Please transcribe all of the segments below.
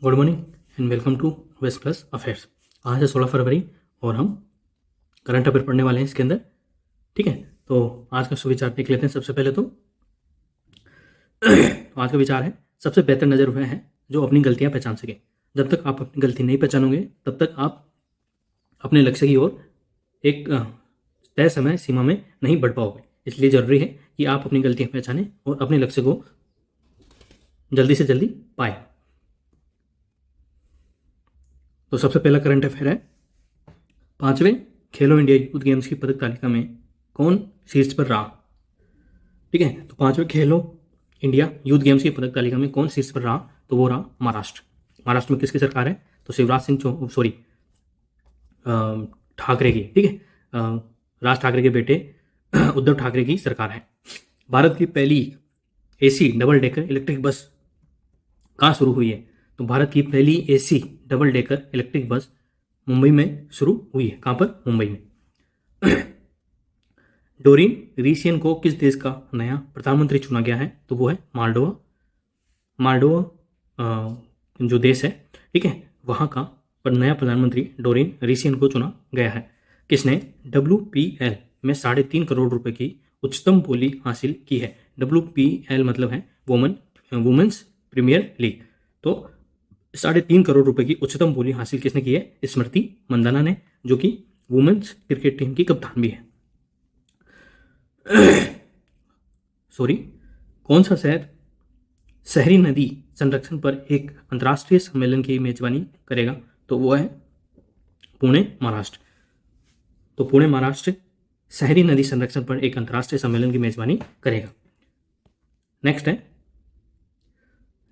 Good morning and welcome to west plus affairs. आज है 16 फरवरी और हम करंट अफेयर पढ़ने वाले हैं इसके अंदर। ठीक है, तो आज का सुविचार देख लेते हैं। सबसे पहले तो आज का विचार है, सबसे बेहतर नज़र वह है जो अपनी गलतियां पहचान सके। जब तक आप अपनी गलती नहीं पहचानोगे तब तक आप अपने लक्ष्य की ओर एक तय समय सीमा में नहीं बढ़ पाओगे। इसलिए ज़रूरी है कि आप अपनी गलतियां पहचानें और अपने लक्ष्य को जल्दी से जल्दी पाएं। तो सबसे पहला करंट अफेयर है, 5वें खेलो इंडिया यूथ गेम्स की पदक तालिका में कौन शीर्ष पर रहा। ठीक है, तो 5वें खेलो इंडिया यूथ गेम्स की पदक तालिका में कौन शीर्ष पर रहा, तो वो रहा महाराष्ट्र। महाराष्ट्र में किसकी सरकार है, तो शिवराज सिंह ठाकरे की। ठीक है, राज ठाकरे के बेटे उद्धव ठाकरे की सरकार है। भारत की पहली AC double decker electric bus कहाँ शुरू हुई है, तो भारत की पहली AC double decker electric bus Mumbai में शुरू हुई है। कहाँ पर, मुंबई में। डोरिन रीसियन को किस देश का नया प्रधानमंत्री चुना गया है, तो वो है मालडोवा जो देश है, ठीक है, वहाँ का नया प्रधानमंत्री डोरिन रीसियन को चुना गया है। किसने WPL में 3.5 करोड़ रुपए की उच्चतम बोली हासिल की है। WPL मतलब है वुमेन्स प्रीमियर लीग। तो 3.5 करोड़ रुपए की उच्चतम बोली हासिल किसने की है, स्मृति मंदाना ने, जो कि वुमेन्स क्रिकेट टीम की कप्तान भी है। कौन सा शहर शहरी नदी संरक्षण पर एक अंतर्राष्ट्रीय सम्मेलन की मेजबानी करेगा, तो वो है पुणे, महाराष्ट्र। तो पुणे महाराष्ट्र शहरी नदी संरक्षण पर एक अंतर्राष्ट्रीय सम्मेलन की मेजबानी करेगा। नेक्स्ट है,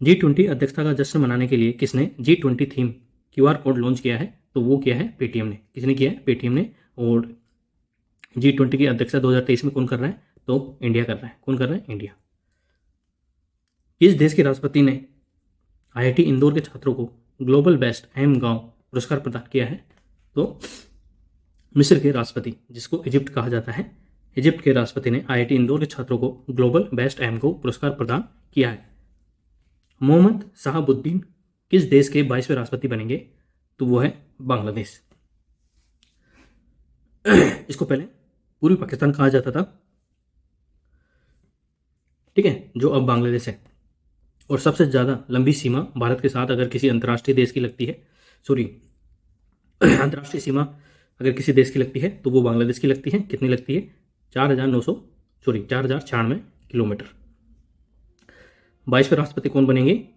G20 अध्यक्षता का जश्न मनाने के लिए किसने G20 theme QR code launch किया है, तो वो किया है पेटीएम ने। किसने किया है, पेटीएम ने। और G20 की अध्यक्षता 2023 में कौन कर रहा है, तो इंडिया कर रहा है। कौन कर रहा है, इंडिया। किस देश के राष्ट्रपति ने IIT इंदौर के छात्रों को ग्लोबल बेस्ट एम गांव पुरस्कार प्रदान किया है, तो मिस्र के राष्ट्रपति, जिसको इजिप्ट कहा जाता है, इजिप्ट के राष्ट्रपति ने IIT इंदौर के छात्रों को ग्लोबल बेस्ट एम गांव पुरस्कार प्रदान किया है। मोहम्मद शहाबुद्दीन किस देश के 22वें राष्ट्रपति बनेंगे, तो वो है बांग्लादेश। इसको पहले पूर्वी पाकिस्तान कहा जाता था, ठीक है, जो अब बांग्लादेश है। और सबसे ज़्यादा लंबी सीमा भारत के साथ अगर किसी अंतर्राष्ट्रीय देश की लगती है, अंतर्राष्ट्रीय सीमा अगर किसी देश की लगती है तो वो बांग्लादेश की लगती है। कितनी लगती है, 4,096 किलोमीटर। 22वें राष्ट्रपति कौन बनेंगे,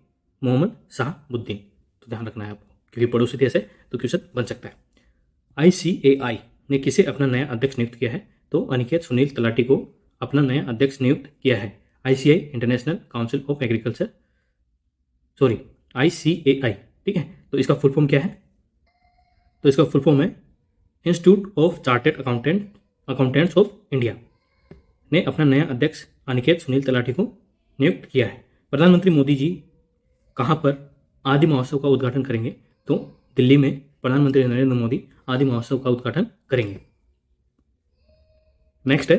मोहम्मद शहाबुद्दीन। तो ध्यान रखना है आपको, क्योंकि पड़ोसी देश है तो क्वेश्चन बन सकता है। ICAI ने किसे अपना नया अध्यक्ष नियुक्त किया है, तो अनिकेत सुनील तलाटी को अपना नया अध्यक्ष नियुक्त किया है। ICAI international council of agriculture, ICAI, ठीक है। तो इसका फुल फॉर्म क्या है, तो इसका फुल फॉर्म है institute of chartered accountants of India ने अपना नया अध्यक्ष अनिकेत सुनील तलाटी को नियुक्त किया है। प्रधानमंत्री मोदी जी कहाँ पर आदि महोत्सव का उद्घाटन करेंगे, तो दिल्ली में प्रधानमंत्री नरेंद्र मोदी आदि महोत्सव का उद्घाटन करेंगे। नेक्स्ट है,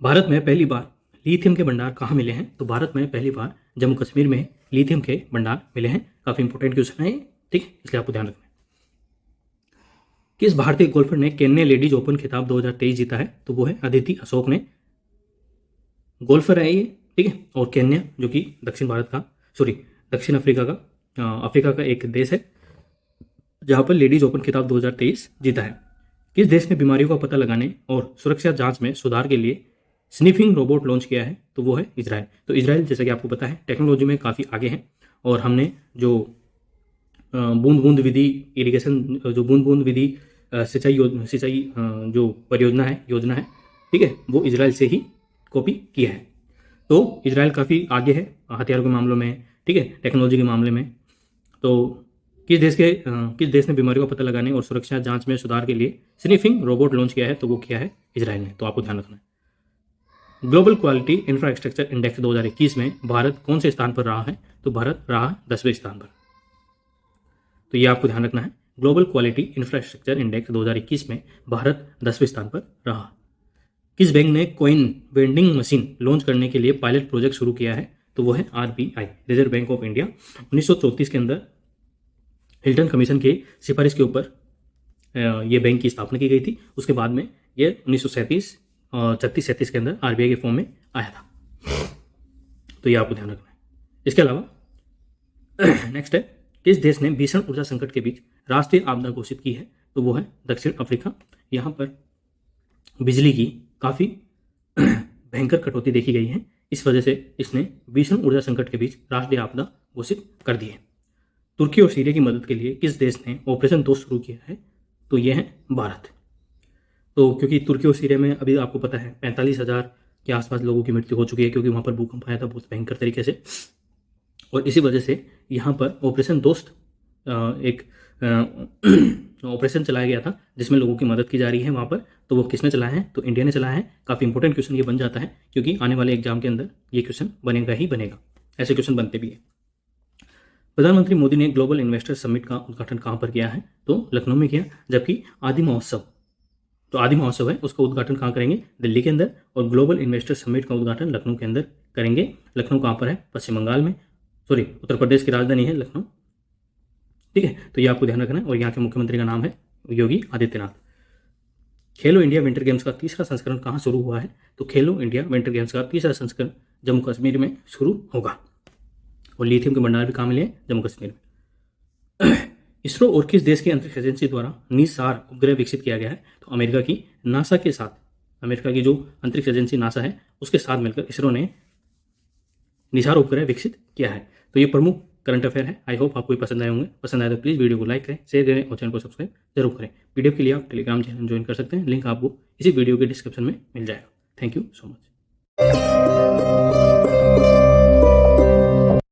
भारत में पहली बार लिथियम के भंडार कहाँ मिले हैं, तो भारत में पहली बार जम्मू कश्मीर में लिथियम के भंडार मिले हैं। काफी इंपोर्टेंट क्वेश्चन है, ठीक है, इसलिए आपको ध्यान रखना है। किस भारतीय गोल्फर ने केन्या लेडीज ओपन खिताब 2023 जीता है, तो वो है अदिति अशोक ने। गोल्फर है ये, ठीक है। और केन्या जो कि दक्षिण अफ्रीका का एक देश है जहां पर लेडीज ओपन खिताब 2023 जीता है। किस देश ने बीमारियों का पता लगाने और सुरक्षा जांच में सुधार के लिए स्निफिंग रोबोट लॉन्च किया है, तो वो है इजराइल। तो इजराइल जैसा कि आपको पता है टेक्नोलॉजी में काफ़ी आगे है, और हमने जो बूंद बूंद विधि इरिगेशन, जो बूंद बूंद विधि सिंचाई जो परियोजना है, योजना है, ठीक है, वो इजराइल से ही कॉपी किया है। तो इजराइल काफ़ी आगे है हथियारों के मामलों में, ठीक है, टेक्नोलॉजी के मामले में। तो किस देश ने बीमारियों का पता लगाने और सुरक्षा जांच में सुधार के लिए स्निफिंग रोबोट लॉन्च किया है, तो वो किया है इजराइल ने। तो आपको ध्यान रखना है। ग्लोबल क्वालिटी इंफ्रास्ट्रक्चर इंडेक्स 2021 में भारत कौन से स्थान पर रहा है, तो भारत रहा 10वें स्थान पर। तो ये आपको ध्यान रखना है। ग्लोबल क्वालिटी इंफ्रास्ट्रक्चर इंडेक्स 2021 में भारत 10वें स्थान पर रहा। किस बैंक ने कॉइन वेंडिंग मशीन लॉन्च करने के लिए पायलट प्रोजेक्ट शुरू किया है, तो वो है RBI, reserve bank of India. 1934 के अंदर हिल्टन कमीशन के सिफारिश के ऊपर ये बैंक की स्थापना की गई थी। उसके बाद में ये 1937 और 36-37 के अंदर RBI के फॉर्म में आया था। तो ये आपको ध्यान रखना है। इसके अलावा नेक्स्ट है, किस देश ने भीषण ऊर्जा संकट के बीच राष्ट्रीय आपदा घोषित की है? तो वो है दक्षिण अफ्रीका। यहाँ पर बिजली की काफ़ी भयंकर कटौती देखी गई है, इस वजह से इसने भीषण ऊर्जा संकट के बीच राष्ट्रीय आपदा घोषित कर दी है। तुर्की और सीरिया की मदद के लिए किस देश ने ऑपरेशन दोस्त शुरू किया है? तो ये है भारत। तो क्योंकि तुर्की और सीरिया में अभी आपको पता है 45,000 के आसपास लोगों की मृत्यु हो चुकी है, क्योंकि वहाँ पर भूकंप आया था बहुत भयंकर तरीके से, और इसी वजह से यहाँ पर ऑपरेशन दोस्त एक ऑपरेशन चलाया गया था जिसमें लोगों की मदद की जा रही है वहाँ पर। तो वो किसने चलाया है? तो इंडिया ने चलाया है। काफ़ी इंपॉर्टेंट क्वेश्चन ये बन जाता है, क्योंकि आने वाले एग्जाम के अंदर ये क्वेश्चन बनेगा ही बनेगा, ऐसे क्वेश्चन बनते भी है। प्रधानमंत्री मोदी ने ग्लोबल इन्वेस्टर समिट का उद्घाटन कहाँ पर किया है? तो लखनऊ में किया। जबकि आदि महोत्सव है, उसका उद्घाटन कहाँ करेंगे? दिल्ली के अंदर। और ग्लोबल इन्वेस्टर समिट का उद्घाटन लखनऊ के अंदर करेंगे। लखनऊ कहाँ पर है? पश्चिम बंगाल में, सॉरी उत्तर प्रदेश की राजधानी है लखनऊ। ठीक है, तो ये आपको ध्यान रखना है। और यहाँ के मुख्यमंत्री का नाम है योगी आदित्यनाथ। खेलो इंडिया विंटर गेम्स का तीसरा संस्करण कहाँ शुरू हुआ है? तो खेलो इंडिया विंटर गेम्स का तीसरा संस्करण जम्मू कश्मीर में शुरू होगा। और लिथियम के भंडार भी कहाँ मिले? जम्मू कश्मीर में। इसरो और किस देश की अंतरिक्ष एजेंसी द्वारा निसार उपग्रह विकसित किया गया है? तो अमेरिका की नासा के साथ, अमेरिका की जो अंतरिक्ष एजेंसी नासा है उसके साथ मिलकर इसरो ने निसार उपग्रह विकसित किया है। तो ये प्रमुख करंट अफेयर है। आई होप आपको पसंद आए होंगे। पसंद आए तो प्लीज़ वीडियो को लाइक करें, शेयर करें और चैनल को सब्सक्राइब जरूर करें। वीडियो के लिए आप टेलीग्राम चैनल ज्वाइन कर सकते हैं, लिंक आपको इसी वीडियो के डिस्क्रिप्शन में मिल जाएगा। Thank you so much.